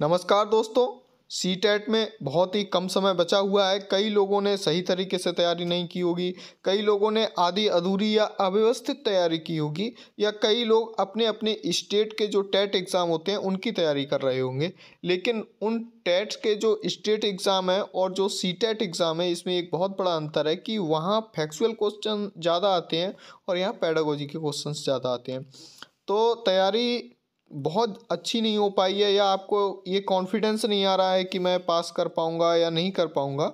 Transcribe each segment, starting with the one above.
नमस्कार दोस्तों। सीटेट में बहुत ही कम समय बचा हुआ है। कई लोगों ने सही तरीके से तैयारी नहीं की होगी, कई लोगों ने आधी अधूरी या अव्यवस्थित तैयारी की होगी, या कई लोग अपने अपने स्टेट के जो टेट एग्ज़ाम होते हैं उनकी तैयारी कर रहे होंगे। लेकिन उन टेट्स के जो स्टेट एग्ज़ाम है और जो सीटेट एग्ज़ाम है, इसमें एक बहुत बड़ा अंतर है कि वहाँ फैक्चुअल क्वेश्चन ज़्यादा आते हैं और यहाँ पेडागोजी के क्वेश्चंस ज़्यादा आते हैं। तो तैयारी बहुत अच्छी नहीं हो पाई है, या आपको ये कॉन्फिडेंस नहीं आ रहा है कि मैं पास कर पाऊँगा या नहीं कर पाऊँगा,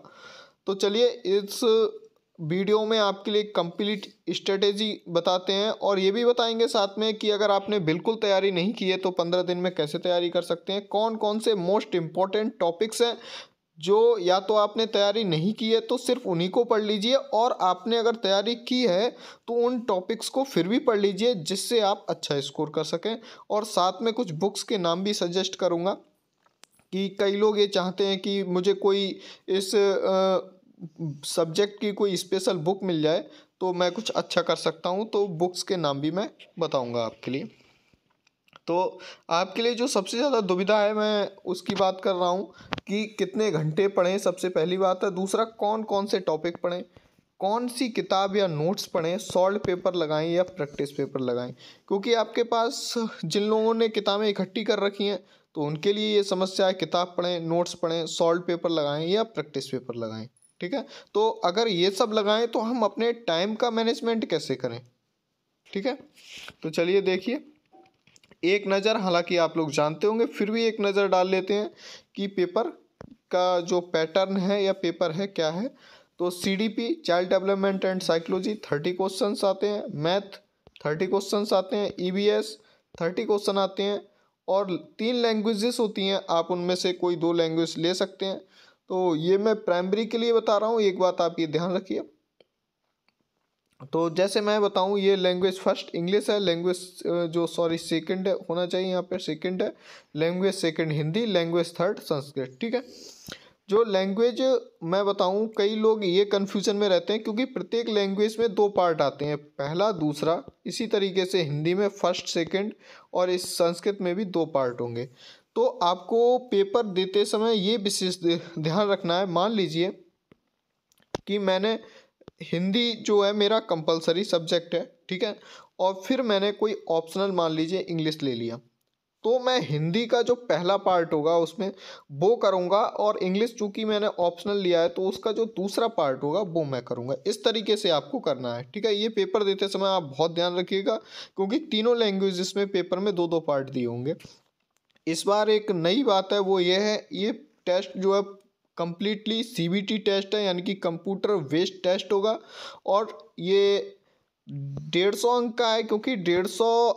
तो चलिए इस वीडियो में आपके लिए कंप्लीट स्ट्रेटेजी बताते हैं और ये भी बताएंगे साथ में कि अगर आपने बिल्कुल तैयारी नहीं की है तो 15 दिन में कैसे तैयारी कर सकते हैं। कौन कौन से मोस्ट इम्पॉर्टेंट टॉपिक्स हैं जो या तो आपने तैयारी नहीं की है तो सिर्फ उन्हीं को पढ़ लीजिए, और आपने अगर तैयारी की है तो उन टॉपिक्स को फिर भी पढ़ लीजिए जिससे आप अच्छा स्कोर कर सकें। और साथ में कुछ बुक्स के नाम भी सजेस्ट करूँगा कि कई लोग ये चाहते हैं कि मुझे कोई इस सब्जेक्ट की कोई स्पेशल बुक मिल जाए तो मैं कुछ अच्छा कर सकता हूँ, तो बुक्स के नाम भी मैं बताऊँगा आपके लिए। तो आपके लिए जो सबसे ज़्यादा दुविधा है मैं उसकी बात कर रहा हूँ कि कितने घंटे पढ़ें, सबसे पहली बात है। दूसरा, कौन कौन से टॉपिक पढ़ें, कौन सी किताब या नोट्स पढ़ें, सॉल्व पेपर लगाएं या प्रैक्टिस पेपर लगाएं। क्योंकि आपके पास जिन लोगों ने किताबें इकट्ठी कर रखी हैं तो उनके लिए ये समस्या है, किताब पढ़ें, नोट्स पढ़ें, सॉल्व पेपर लगाएं या प्रैक्टिस पेपर लगाएं। ठीक है, तो अगर ये सब लगाएं तो हम अपने टाइम का मैनेजमेंट कैसे करें। ठीक है, तो चलिए देखिए एक नज़र, हालांकि आप लोग जानते होंगे फिर भी एक नज़र डाल लेते हैं कि पेपर का जो पैटर्न है या पेपर है क्या है। तो CDP child development and psychology 30 questions आते हैं, मैथ 30 क्वेश्चंस आते हैं, EVS 30 क्वेश्चन आते हैं, और 3 लैंग्वेजेस होती हैं, आप उनमें से कोई 2 लैंग्वेज ले सकते हैं। तो ये मैं प्राइमरी के लिए बता रहा हूँ, एक बात आप ये ध्यान रखिए। तो जैसे मैं बताऊं, ये लैंग्वेज फर्स्ट इंग्लिश है, लैंग्वेज जो सॉरी सेकंड है होना चाहिए, यहाँ पे सेकंड है, language second Hindi, language third Sanskrit. ठीक है, जो लैंग्वेज मैं बताऊं, कई लोग ये कन्फ्यूजन में रहते हैं क्योंकि प्रत्येक लैंग्वेज में 2 पार्ट आते हैं, पहला दूसरा। इसी तरीके से हिंदी में फर्स्ट सेकंड, और इस संस्कृत में भी 2 पार्ट होंगे। तो आपको पेपर देते समय ये विशेष ध्यान रखना है। मान लीजिए कि मैंने हिंदी जो है मेरा कंपलसरी सब्जेक्ट है, ठीक है, और फिर मैंने कोई ऑप्शनल मान लीजिए इंग्लिश ले लिया, तो मैं हिंदी का जो पहला पार्ट होगा उसमें वो करूँगा, और इंग्लिश चूंकि मैंने ऑप्शनल लिया है तो उसका जो दूसरा पार्ट होगा वो मैं करूँगा। इस तरीके से आपको करना है। ठीक है, ये पेपर देते समय आप बहुत ध्यान रखिएगा क्योंकि तीनों लैंग्वेजेस में पेपर में 2-2 पार्ट दिए होंगे। इस बार एक नई बात है, वो ये है, ये टेस्ट जो है कम्प्लीटली CBT टेस्ट है, यानी कि कंप्यूटर बेस्ड टेस्ट होगा, और ये 150 अंक का है क्योंकि 150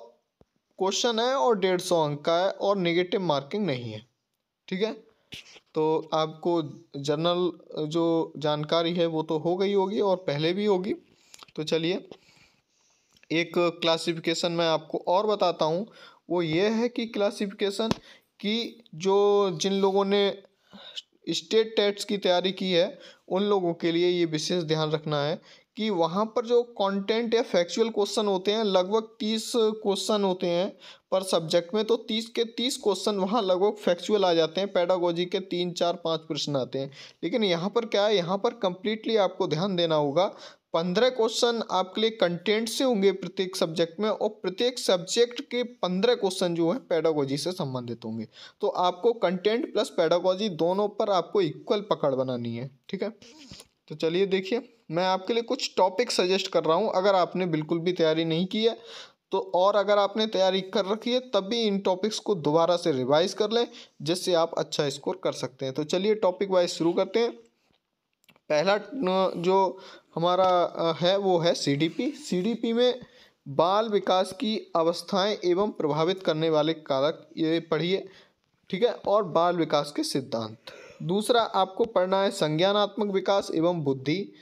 क्वेश्चन है और 150 अंक का है, और नेगेटिव मार्किंग नहीं है। ठीक है, तो आपको जनरल जो जानकारी है वो तो हो गई होगी और पहले भी होगी। तो चलिए एक क्लासिफिकेशन मैं आपको और बताता हूँ, वो ये है कि क्लासिफिकेशन की जो जिन लोगों ने स्टेट टेट्स की तैयारी की है उन लोगों के लिए ये विशेष ध्यान रखना है कि वहाँ पर जो कंटेंट या फैक्चुअल क्वेश्चन होते हैं लगभग 30 क्वेश्चन होते हैं पर सब्जेक्ट में, तो 30 के 30 क्वेश्चन वहाँ लगभग फैक्चुअल आ जाते हैं, पेडागोजी के 3 4 5 प्रश्न आते हैं। लेकिन यहाँ पर क्या है, यहाँ पर कंप्लीटली आपको ध्यान देना होगा। 15 क्वेश्चन आपके लिए कंटेंट से होंगे प्रत्येक सब्जेक्ट में, और प्रत्येक सब्जेक्ट के 15 क्वेश्चन जो है पेडागोजी से संबंधित होंगे। तो आपको कंटेंट प्लस पेडागोजी दोनों पर आपको इक्वल पकड़ बनानी है। ठीक है, तो चलिए देखिए मैं आपके लिए कुछ टॉपिक सजेस्ट कर रहा हूँ। अगर आपने बिल्कुल भी तैयारी नहीं की है तो, और अगर आपने तैयारी कर रखी है तब भी इन टॉपिक्स को दोबारा से रिवाइज कर लें जिससे आप अच्छा स्कोर कर सकते हैं। तो चलिए टॉपिक वाइज शुरू करते हैं। पहला जो हमारा है वो है CDP में बाल विकास की अवस्थाएं एवं प्रभावित करने वाले कारक, ये पढ़िए। ठीक है, और बाल विकास के सिद्धांत। दूसरा आपको पढ़ना है संज्ञानात्मक विकास एवं बुद्धि।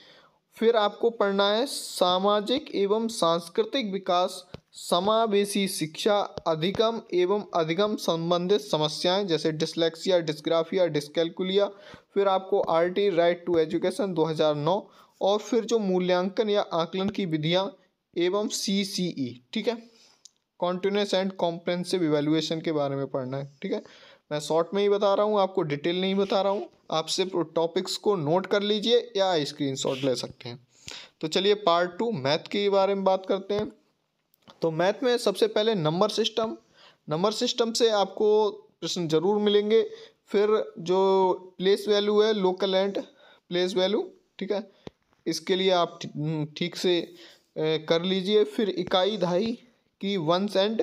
फिर आपको पढ़ना है सामाजिक एवं सांस्कृतिक विकास, समावेशी शिक्षा, अधिगम एवं अधिगम संबंधित समस्याएं जैसे डिसलेक्सिया, डिस्ग्राफिया, डिस्कैल्कुलिया। फिर आपको RT राइट टू एजुकेशन 2009, और फिर जो मूल्यांकन या आकलन की विधियां एवं CCE। ठीक है, कॉन्टिन्यूस एंड कॉम्प्रेहेंसिव इवैल्यूएशन के बारे में पढ़ना है। ठीक है, मैं शॉर्ट में ही बता रहा हूँ, आपको डिटेल नहीं बता रहा हूँ। आप सिर्फ टॉपिक्स को नोट कर लीजिए या स्क्रीनशॉट ले सकते हैं। तो चलिए पार्ट 2 मैथ के बारे में बात करते हैं। तो मैथ में सबसे पहले नंबर सिस्टम से आपको प्रश्न जरूर मिलेंगे। फिर जो प्लेस वैल्यू है, लोकल एंड प्लेस वैल्यू, ठीक है, इसके लिए आप ठीक से कर लीजिए। फिर इकाई दहाई की वंस एंड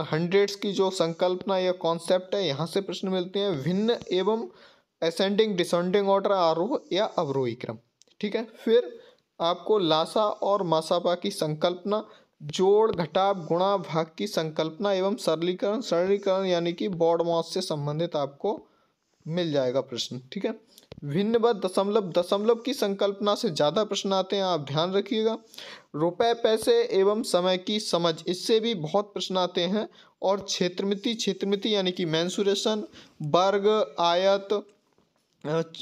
हंड्रेड्स की जो संकल्पना या कॉन्सेप्ट है, यहाँ से प्रश्न मिलते हैं। भिन्न एवं असेंडिंग डिसेंडिंग ऑर्डर, आरोह या अवरोही क्रम, ठीक है। फिर आपको लासा और मासापा की संकल्पना, जोड़ घटाव गुणा भाग की संकल्पना एवं सरलीकरण यानी कि बॉड मॉस से संबंधित आपको मिल जाएगा प्रश्न, ठीक है। भिन्न व दशमलव की संकल्पना से ज़्यादा प्रश्न आते हैं, आप ध्यान रखिएगा। रुपए पैसे एवं समय की समझ, इससे भी बहुत प्रश्न आते हैं। और क्षेत्रमिति यानी कि मेंसुरेशन, वर्ग, आयत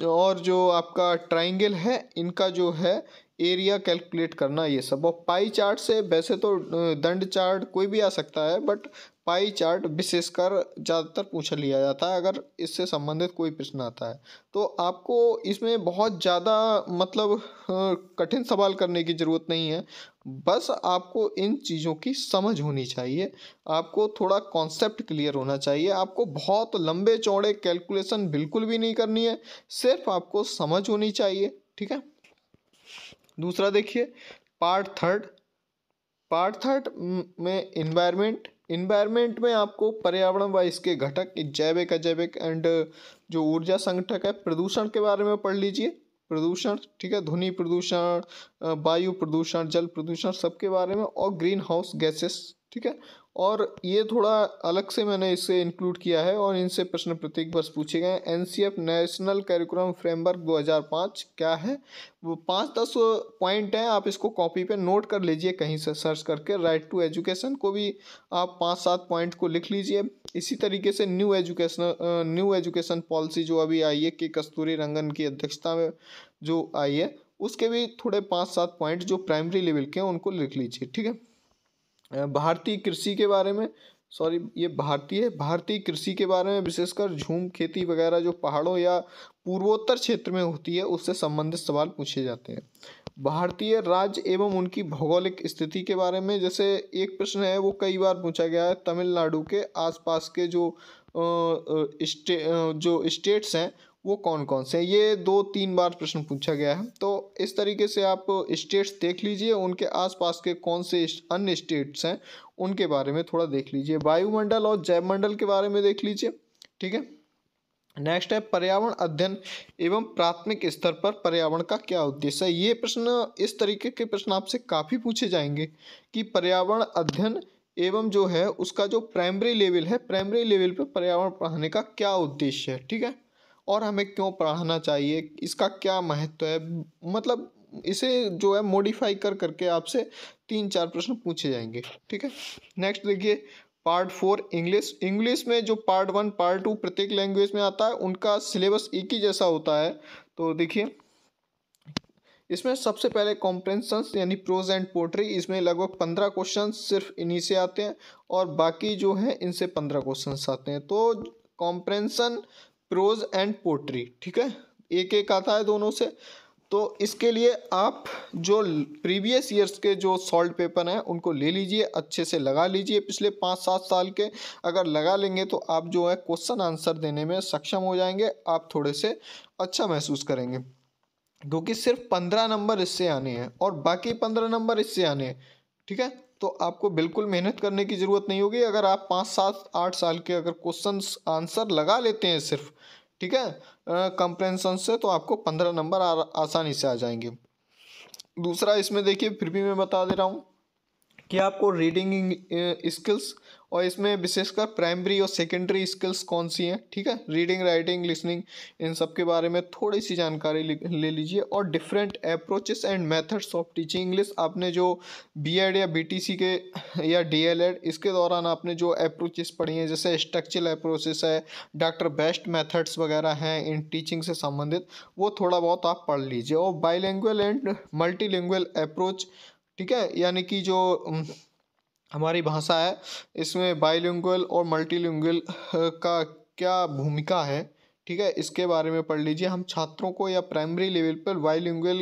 और जो आपका ट्राइंगल है, इनका जो है एरिया कैलकुलेट करना, ये सब। और पाई चार्ट से वैसे तो दंड चार्ट कोई भी आ सकता है, बट पाई चार्ट विशेषकर ज़्यादातर पूछ लिया जाता है अगर इससे संबंधित कोई प्रश्न आता है। तो आपको इसमें बहुत ज़्यादा मतलब कठिन सवाल करने की ज़रूरत नहीं है, बस आपको इन चीज़ों की समझ होनी चाहिए, आपको थोड़ा कॉन्सेप्ट क्लियर होना चाहिए। आपको बहुत लंबे चौड़े कैलकुलेशन बिल्कुल भी नहीं करनी है, सिर्फ आपको समझ होनी चाहिए, ठीक है। दूसरा देखिए पार्ट थर्ड में इन्वायरमेंट में आपको पर्यावरण व इसके घटक, जैविक अजैविक एंड जो ऊर्जा संगठक है, प्रदूषण के बारे में पढ़ लीजिए। प्रदूषण, ठीक है, ध्वनि प्रदूषण, वायु प्रदूषण, जल प्रदूषण, सबके बारे में। और ग्रीन हाउस गैसेस, ठीक है। और ये थोड़ा अलग से मैंने इसे इंक्लूड किया है और इनसे प्रश्न प्रत्येक वर्ष पूछे गए हैं। एनसीएफ नेशनल करिकुलम फ्रेमवर्क 2005 क्या है, वो 5-10 पॉइंट हैं, आप इसको कॉपी पे नोट कर लीजिए, कहीं से सर्च करके। राइट टू एजुकेशन को भी आप 5-7 पॉइंट को लिख लीजिए। इसी तरीके से न्यू एजुकेशन पॉलिसी जो अभी आई है, कि कस्तूरी रंगन की अध्यक्षता में जो आई है, उसके भी थोड़े 5-7 पॉइंट जो प्राइमरी लेवल के हैं उनको लिख लीजिए, ठीक है। भारतीय कृषि के बारे में, सॉरी ये भारतीय कृषि के बारे में, विशेषकर झूम खेती वगैरह जो पहाड़ों या पूर्वोत्तर क्षेत्र में होती है, उससे संबंधित सवाल पूछे जाते हैं। भारतीय राज्य एवं उनकी भौगोलिक स्थिति के बारे में, जैसे एक प्रश्न है वो कई बार पूछा गया है, तमिलनाडु के आसपास के जो स्टेट्स हैं वो कौन कौन से हैं, ये 2-3 बार प्रश्न पूछा गया है। तो इस तरीके से आप स्टेट्स देख लीजिए, उनके आसपास के कौन से अन्य स्टेट्स हैं उनके बारे में थोड़ा देख लीजिए। वायुमंडल और जैवमंडल के बारे में देख लीजिए, ठीक है। नेक्स्ट है पर्यावरण अध्ययन एवं प्राथमिक स्तर पर पर्यावरण का क्या उद्देश्य है। ये प्रश्न, इस तरीके के प्रश्न आपसे काफ़ी पूछे जाएंगे कि पर्यावरण अध्ययन एवं जो है उसका जो प्राइमरी लेवल पे पर्यावरण पढ़ाने का क्या उद्देश्य है, ठीक है, और हमें क्यों पढ़ाना चाहिए, इसका क्या महत्व है। मतलब इसे जो है मॉडिफाई कर करके आपसे 3-4 प्रश्न पूछे जाएंगे, ठीक है। नेक्स्ट देखिए पार्ट 4 इंग्लिश में जो पार्ट 1 पार्ट 2 प्रत्येक लैंग्वेज में आता है, उनका सिलेबस एक ही जैसा होता है। तो देखिए इसमें सबसे पहले कॉम्प्रेंशंस यानी प्रोज एंड पोट्री, इसमें लगभग 15 क्वेश्चन सिर्फ इन्हीं से आते हैं, और बाकी जो है इनसे 15 क्वेश्चन आते हैं। तो कॉम्प्रेंशन, प्रोज एंड पोट्री, ठीक है, एक एक आता है दोनों से। तो इसके लिए आप जो प्रीवियस ईयर्स के जो सॉल्व पेपर हैं उनको ले लीजिए, अच्छे से लगा लीजिए, पिछले 5-7 साल के अगर लगा लेंगे तो आप जो है क्वेश्चन आंसर देने में सक्षम हो जाएंगे, आप थोड़े से अच्छा महसूस करेंगे। क्योंकि सिर्फ 15 नंबर इससे आने हैं और बाकी 15 नंबर इससे आने हैं, ठीक है। तो आपको बिल्कुल मेहनत करने की ज़रूरत नहीं होगी, अगर आप 5-7-8 साल के अगर क्वेश्चन आंसर लगा लेते हैं सिर्फ, ठीक है, कंप्रेंशन से, तो आपको 15 नंबर आसानी से आ जाएंगे। दूसरा इसमें देखिए फिर भी मैं बता दे रहा हूँ कि आपको रीडिंग स्किल्स, और इसमें विशेषकर प्राइमरी और सेकेंडरी स्किल्स कौन सी हैं, ठीक है, रीडिंग राइटिंग लिसनिंग, इन सब के बारे में थोड़ी सी जानकारी ले लीजिए। और different approaches and methods of teaching English, आपने जो बीएड या बीटीसी के या डीएलएड इसके दौरान आपने जो अप्रोचेस पढ़ी हैं, जैसे स्ट्रक्चरल अप्रोचेस है, डॉक्टर बेस्ट मेथड्स वगैरह हैं इन टीचिंग से संबंधित, वो थोड़ा बहुत आप पढ़ लीजिए। और बाईलिंगुअल एंड मल्टीलिंगुअल अप्रोच, ठीक है, यानी कि जो हमारी भाषा है इसमें बाईलिंगुअल और मल्टीलिंगुअल का क्या भूमिका है, ठीक है, इसके बारे में पढ़ लीजिए। हम छात्रों को या प्राइमरी लेवल पर बाइलिंगुअल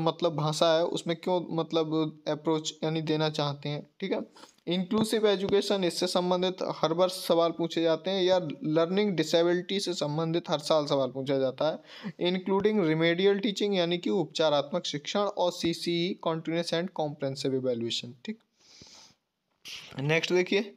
मतलब भाषा है उसमें क्यों मतलब अप्रोच यानी देना चाहते हैं, ठीक है। इंक्लूसिव एजुकेशन, इससे संबंधित हर वर्ष सवाल पूछे जाते हैं, या लर्निंग डिसेबिलिटी से संबंधित हर साल सवाल पूछा जाता है। इंक्लूडिंग रिमेडियल टीचिंग यानी कि उपचारात्मक शिक्षण, और CCE continuous and comprehensive evaluation, ठीक। नेक्स्ट देखिए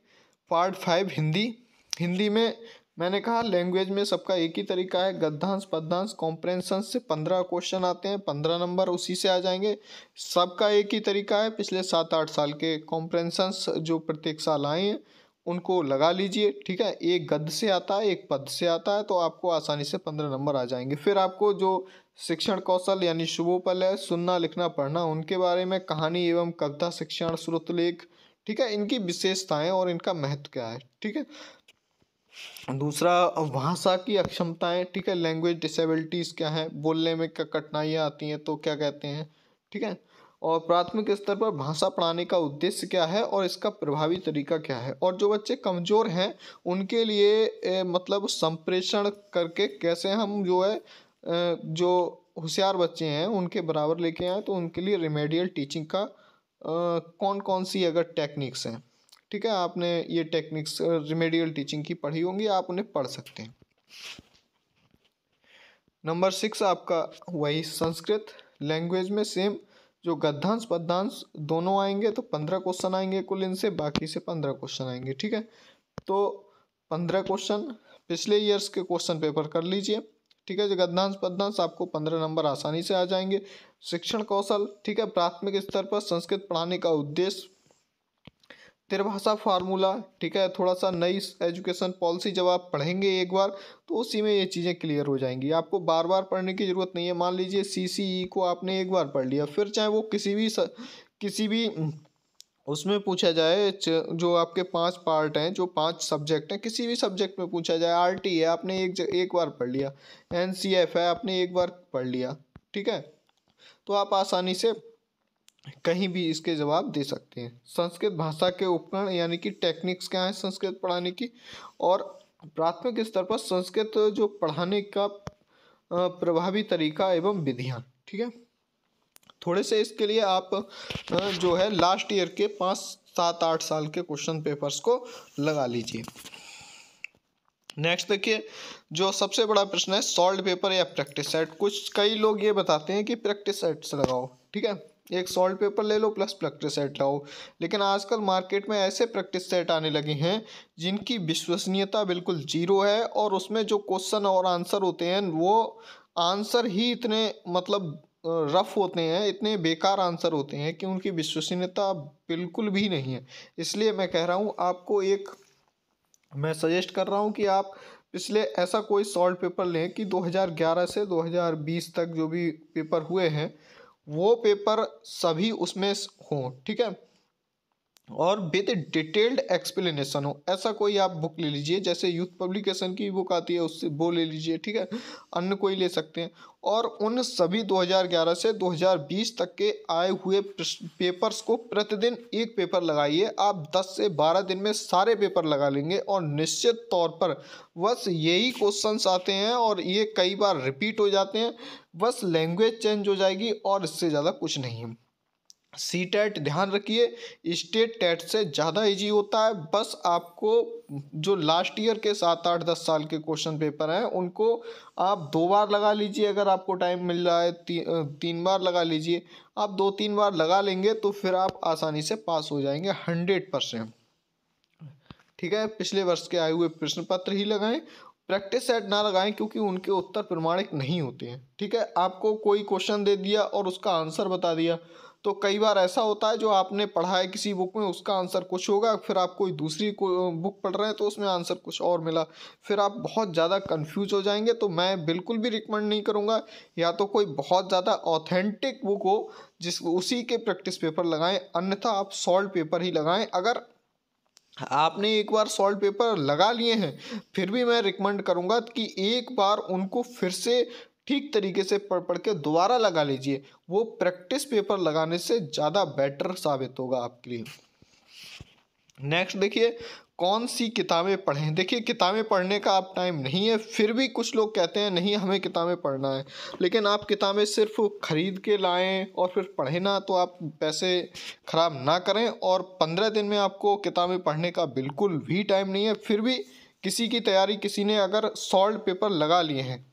पार्ट 5 हिंदी। हिंदी में मैंने कहा लैंग्वेज में सबका एक ही तरीका है, गद्यांश पद्यांश कॉम्प्रहेंशन से 15 क्वेश्चन आते हैं, 15 नंबर उसी से आ जाएंगे। सबका एक ही तरीका है, पिछले 7-8 साल के कॉम्प्रहेंशंस जो प्रत्येक साल आए हैं उनको लगा लीजिए, ठीक है। एक गद्य से आता है, एक पद से आता है, तो आपको आसानी से 15 नंबर आ जाएंगे। फिर आपको जो शिक्षण कौशल यानी शुभोपल है, सुनना लिखना पढ़ना, उनके बारे में कहानी एवं कविता शिक्षण, श्रुतलेख, ठीक है, इनकी विशेषताएं और इनका महत्व क्या है, ठीक है। दूसरा भाषा की अक्षमताएं, ठीक है, लैंग्वेज डिसेबिलिटीज़ क्या है, बोलने में क्या कठिनाइयाँ आती हैं तो क्या कहते हैं, ठीक है। और प्राथमिक स्तर पर भाषा पढ़ाने का उद्देश्य क्या है और इसका प्रभावी तरीका क्या है। और जो बच्चे कमज़ोर हैं उनके लिए मतलब संप्रेषण करके कैसे हम जो है जो होशियार बच्चे हैं उनके बराबर लेके आए, तो उनके लिए रिमेडियल टीचिंग का कौन कौन सी अगर टेक्निक्स हैं, ठीक है, आपने ये टेक्निक्स रिमेडियल टीचिंग की पढ़ी होंगी, आप उन्हें पढ़ सकते हैं। नंबर 6 आपका वही संस्कृत लैंग्वेज में सेम जो गद्यांश पद्यांश दोनों आएंगे, तो 15 क्वेश्चन आएंगे कुल इनसे, बाकी से 15 क्वेश्चन आएंगे, ठीक है। तो 15 क्वेश्चन पिछले ईयर्स के क्वेश्चन पेपर कर लीजिए, ठीक है। जो गद्यांश पद्यांश आपको 15 नंबर आसानी से आ जाएंगे। शिक्षण कौशल, ठीक है, प्राथमिक स्तर पर संस्कृत पढ़ाने का उद्देश्य, त्रिभाषा फार्मूला, ठीक है, थोड़ा सा नई एजुकेशन पॉलिसी जब आप पढ़ेंगे एक बार तो उसी में ये चीज़ें क्लियर हो जाएंगी, आपको बार बार पढ़ने की ज़रूरत नहीं है। मान लीजिए CCE को आपने एक बार पढ़ लिया, फिर चाहे वो किसी भी उसमें पूछा जाए, जो आपके 5 पार्ट हैं, जो 5 सब्जेक्ट हैं, किसी भी सब्जेक्ट में पूछा जाए, RT है आपने एक बार पढ़ लिया, NCF है आपने एक बार पढ़ लिया, ठीक है, तो आप आसानी से कहीं भी इसके जवाब दे सकते हैं। संस्कृत भाषा के उपकरण यानी कि टेक्निक्स क्या है संस्कृत पढ़ाने की, और प्राथमिक स्तर पर संस्कृत जो पढ़ाने का प्रभावी तरीका एवं विधियाँ, ठीक है। थोड़े से इसके लिए आप जो है लास्ट ईयर के 5, 7, 8 साल के क्वेश्चन पेपर्स को लगा लीजिए। नेक्स्ट देखिए जो सबसे बड़ा प्रश्न है सॉल्व पेपर या प्रैक्टिस सेट। कई लोग ये बताते हैं कि प्रैक्टिस सेट से लगाओ, ठीक है, एक सॉल्व पेपर ले लो प्लस प्रैक्टिस सेट लाओ, लेकिन आजकल मार्केट में ऐसे प्रैक्टिस सेट आने लगे हैं जिनकी विश्वसनीयता बिल्कुल जीरो है, और उसमें जो क्वेश्चन और आंसर होते हैं वो आंसर ही इतने मतलब रफ होते हैं, इतने बेकार आंसर होते हैं कि उनकी विश्वसनीयता बिल्कुल भी नहीं है। इसलिए मैं कह रहा हूँ आपको मैं सजेस्ट कर रहा हूँ कि आप पिछले ऐसा कोई सॉल्व पेपर लें कि 2011 से 2020 तक जो भी पेपर हुए हैं वो पेपर सभी उसमें हों, ठीक है, और विद डिटेल्ड एक्सप्लेनेशन हो। ऐसा कोई आप बुक ले लीजिए, जैसे यूथ पब्लिकेशन की बुक आती है उससे वो ले लीजिए, ठीक है, अन्य कोई ले सकते हैं। और उन सभी 2011 से 2020 तक के आए हुए पेपर्स को प्रतिदिन एक पेपर लगाइए। आप 10 से 12 दिन में सारे पेपर लगा लेंगे, और निश्चित तौर पर बस यही क्वेश्चंस आते हैं और ये कई बार रिपीट हो जाते हैं, बस लैंग्वेज चेंज हो जाएगी और इससे ज़्यादा कुछ नहीं है। CTET ध्यान रखिए स्टेट टेट से ज़्यादा इजी होता है, बस आपको जो लास्ट ईयर के 7, 8, 10 साल के क्वेश्चन पेपर हैं उनको आप 2 बार लगा लीजिए, अगर आपको टाइम मिल रहा है 3 बार लगा लीजिए। आप 2-3 बार लगा लेंगे तो फिर आप आसानी से पास हो जाएंगे 100%, ठीक है। पिछले वर्ष के आए हुए प्रश्न पत्र ही लगाएं, प्रैक्टिस सेट ना लगाएं क्योंकि उनके उत्तर प्रमाणिक नहीं होते हैं, ठीक है। आपको कोई क्वेश्चन दे दिया और उसका आंसर बता दिया, तो कई बार ऐसा होता है जो आपने पढ़ा है किसी बुक में उसका आंसर कुछ होगा, फिर आप कोई दूसरी बुक पढ़ रहे हैं तो उसमें आंसर कुछ और मिला, फिर आप बहुत ज़्यादा कंफ्यूज हो जाएंगे। तो मैं बिल्कुल भी रिकमेंड नहीं करूँगा, या तो कोई बहुत ज़्यादा ऑथेंटिक बुक हो उसी के प्रैक्टिस पेपर लगाएं, अन्यथा आप सॉल्व पेपर ही लगाएं। अगर आपने एक बार सॉल्व पेपर लगा लिए हैं फिर भी मैं रिकमेंड करूंगा कि एक बार उनको फिर से ठीक तरीके से पढ़ पढ़ के दोबारा लगा लीजिए, वो प्रैक्टिस पेपर लगाने से ज़्यादा बेटर साबित होगा आपके लिए। नेक्स्ट देखिए कौन सी किताबें पढ़ें। देखिए किताबें पढ़ने का आप टाइम नहीं है, फिर भी कुछ लोग कहते हैं नहीं हमें किताबें पढ़ना है, लेकिन आप किताबें सिर्फ खरीद के लाएं और फिर पढ़ें ना, तो आप पैसे ख़राब ना करें। और 15 दिन में आपको किताबें पढ़ने का बिल्कुल भी टाइम नहीं है, फिर भी किसी की तैयारी, किसी ने अगर सॉल्व पेपर लगा लिए हैं,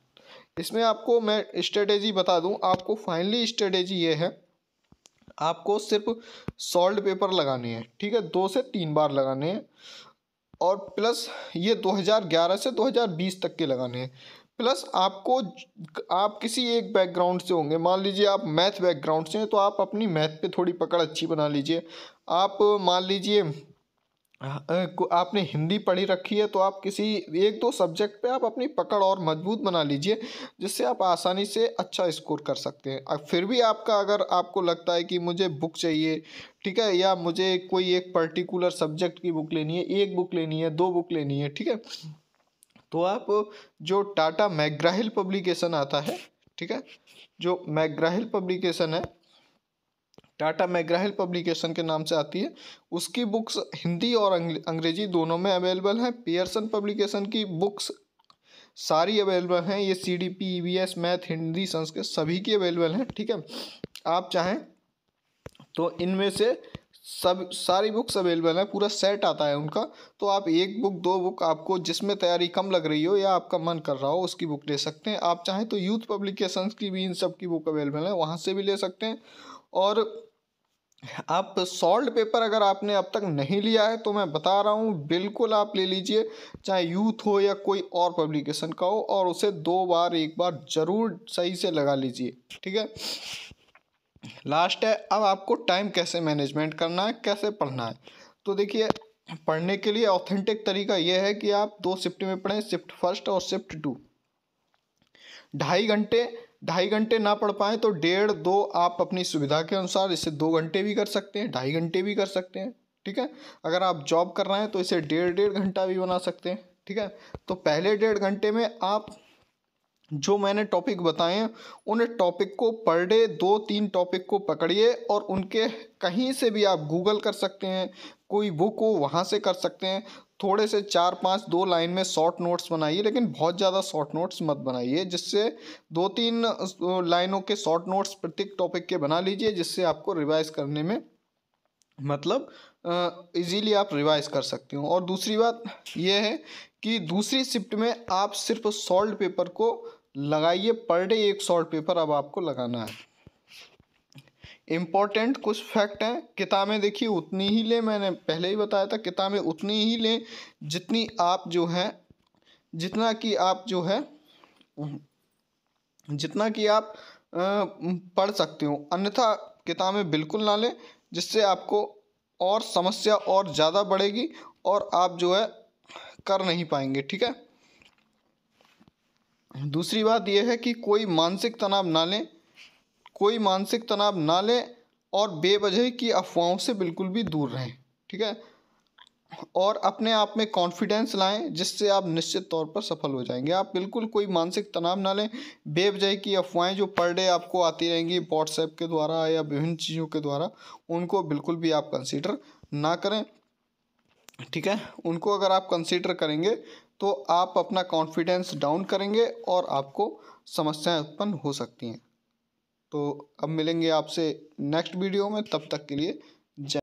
इसमें आपको मैं स्ट्रेटेजी बता दूं, आपको फाइनली स्ट्रेटेजी ये है, आपको सिर्फ सॉल्व पेपर लगाने हैं, ठीक है, 2 से 3 बार लगाने हैं, और प्लस ये 2011 से 2020 तक के लगाने हैं। प्लस आपको, आप किसी एक बैकग्राउंड से होंगे, मान लीजिए आप मैथ बैकग्राउंड से हैं, तो आप अपनी मैथ पे थोड़ी पकड़ अच्छी बना लीजिए। आप मान लीजिए आपने हिंदी पढ़ी रखी है, तो आप किसी एक दो सब्जेक्ट पे आप अपनी पकड़ और मजबूत बना लीजिए, जिससे आप आसानी से अच्छा स्कोर कर सकते हैं। अब फिर भी आपका, अगर आपको लगता है कि मुझे बुक चाहिए, ठीक है, या मुझे कोई एक पर्टिकुलर सब्जेक्ट की बुक लेनी है, एक बुक लेनी है, 2 बुक लेनी है, ठीक है, तो आप जो टाटा मैकग्रा-हिल पब्लिकेशन आता है, ठीक है, जो मैकग्रा-हिल पब्लिकेशन है, टाटा मैकग्रा-हिल पब्लिकेशन के नाम से आती है, उसकी बुक्स हिंदी और अंग्रेजी दोनों में अवेलेबल हैं। पियर्सन पब्लिकेशन की बुक्स सारी अवेलेबल हैं, ये CDP, EVS, math, Hindi, Sanskrit सभी की अवेलेबल हैं, ठीक है। आप चाहें तो इनमें से सब सारी बुक्स अवेलेबल हैं, पूरा सेट आता है उनका, तो आप एक बुक, 2 बुक, आपको जिसमें तैयारी कम लग रही हो या आपका मन कर रहा हो उसकी बुक ले सकते हैं। आप चाहें तो यूथ पब्लिकेशंस की भी इन सब की बुक अवेलेबल है, वहाँ से भी ले सकते हैं। और आप सॉल्व पेपर अगर आपने अब तक नहीं लिया है, तो मैं बता रहा हूँ बिल्कुल आप ले लीजिए, चाहे यूथ हो या कोई और पब्लिकेशन का हो, और उसे 2 बार 1 बार ज़रूर सही से लगा लीजिए, ठीक है। लास्ट है, अब आपको टाइम कैसे मैनेजमेंट करना है, कैसे पढ़ना है। तो देखिए, पढ़ने के लिए ऑथेंटिक तरीका यह है कि आप 2 शिफ्ट में पढ़ें, शिफ्ट फर्स्ट और शिफ्ट 2। 2.5 घंटे ना पढ़ पाएँ तो 1.5-2 आप अपनी सुविधा के अनुसार इसे 2 घंटे भी कर सकते हैं, 2.5 घंटे भी कर सकते हैं, ठीक है। अगर आप जॉब कर रहे हैं तो इसे 1.5 घंटा भी बना सकते हैं, ठीक है। तो पहले 1.5 घंटे में आप जो मैंने टॉपिक बताए हैं, उन टॉपिक को पर डे 2-3 टॉपिक को पकड़िए, और उनके कहीं से भी आप गूगल कर सकते हैं, कोई बुक हो वहाँ से कर सकते हैं। थोड़े से 4-5 2 लाइन में शॉर्ट नोट्स बनाइए, लेकिन बहुत ज़्यादा शॉर्ट नोट्स मत बनाइए, जिससे 2-3 लाइनों के शॉर्ट नोट्स प्रत्येक टॉपिक के बना लीजिए, जिससे आपको रिवाइज करने में मतलब इजीली आप रिवाइज कर सकते हो। और दूसरी बात यह है कि दूसरी शिफ्ट में आप सिर्फ सॉल्व पेपर को लगाइए, पर डे 1 सॉल्व पेपर अब आपको लगाना है। इम्पोर्टेंट कुछ फैक्ट हैं, किताबें देखिए उतनी ही लें, मैंने पहले ही बताया था, किताबें उतनी ही लें जितनी आप जो है, जितना कि आप जो है, जितना कि आप पढ़ सकते हो, अन्यथा किताबें बिल्कुल ना लें, जिससे आपको और समस्या और ज़्यादा बढ़ेगी और आप जो है कर नहीं पाएंगे, ठीक है। दूसरी बात यह है कि कोई मानसिक तनाव ना लें, कोई मानसिक तनाव ना लें, और बेवजह की अफवाहों से बिल्कुल भी दूर रहें, ठीक है। और अपने आप में कॉन्फिडेंस लाएं, जिससे आप निश्चित तौर पर सफल हो जाएंगे। आप बिल्कुल कोई मानसिक तनाव ना लें, बेवजह की अफवाहें जो पर डे आपको आती रहेंगी व्हाट्सएप के द्वारा या विभिन्न चीज़ों के द्वारा, उनको बिल्कुल भी आप कंसीडर ना करें, ठीक है। उनको अगर आप कंसीडर करेंगे तो आप अपना कॉन्फिडेंस डाउन करेंगे और आपको समस्याएं उत्पन्न हो सकती हैं। तो अब मिलेंगे आपसे नेक्स्ट वीडियो में, तब तक के लिए जय।